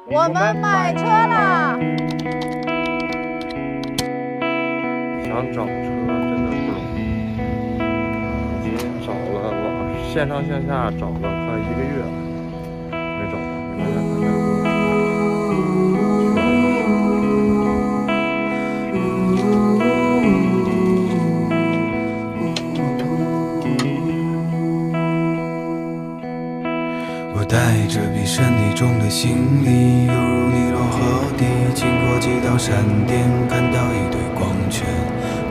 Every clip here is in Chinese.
我们买车啦！想找车真的不容易，已经找了线上线下找了快1个月了，没找到，没大家看看。我带着比身体重的行李，犹如尼罗河底，经过几道闪电，看到一堆光圈，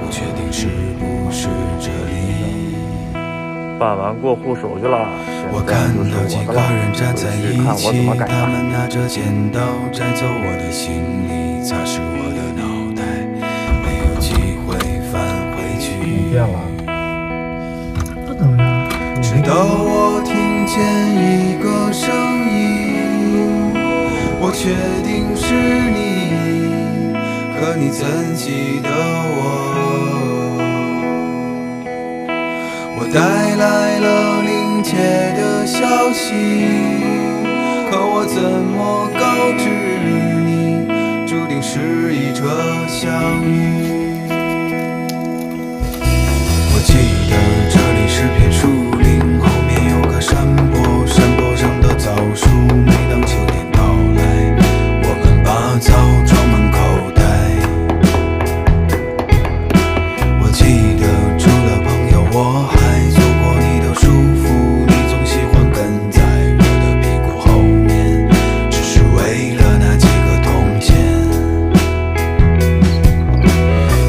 不确定是不是这里。办完过户手续了，我看到几个人站在一起，他们拿着剪刀摘走我的行李，擦拭我的脑袋，没有机会返回去。变了，不怎么样。直到我听见一个声音，我确定是你，可你怎记得我？我带来了临界的消息，可我怎么告知你，注定是一场相遇。我记得这里是片树林，后面有个山坡，山坡上的枣树，每当秋天到来，我们把枣装满口袋。我记得除了朋友，我还做过你的束缚，你总喜欢跟在我的屁股后面，只是为了那几个铜钱。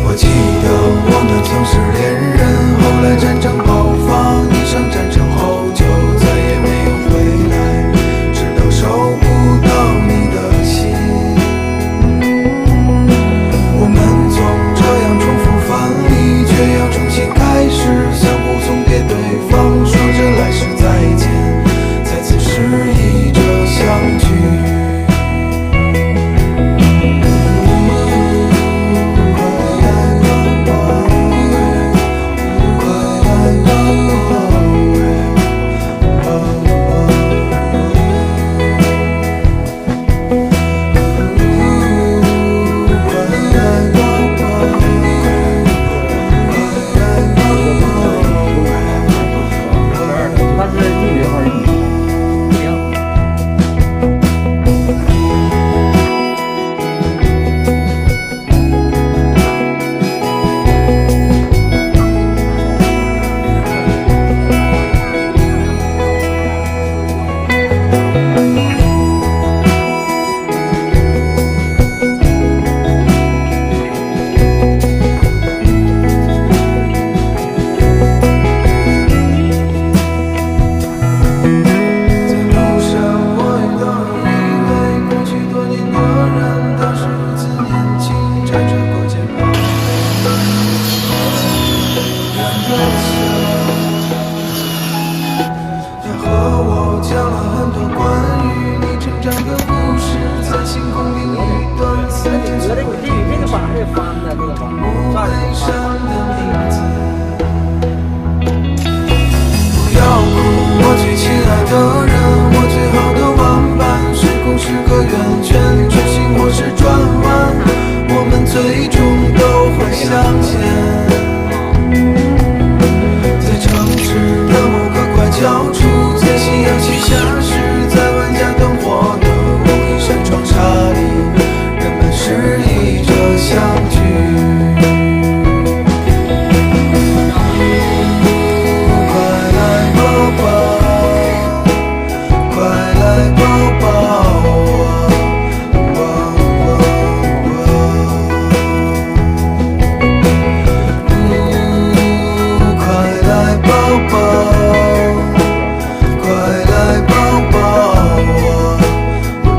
我记得我们曾是恋人，后来战争爆发，你上战场后就再也没有回来，直到收不到你的信。我们总这样重复犯例，却要重新开始，相互送别对方，说着来世再见，再次示意着相聚。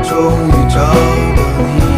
终于找到你。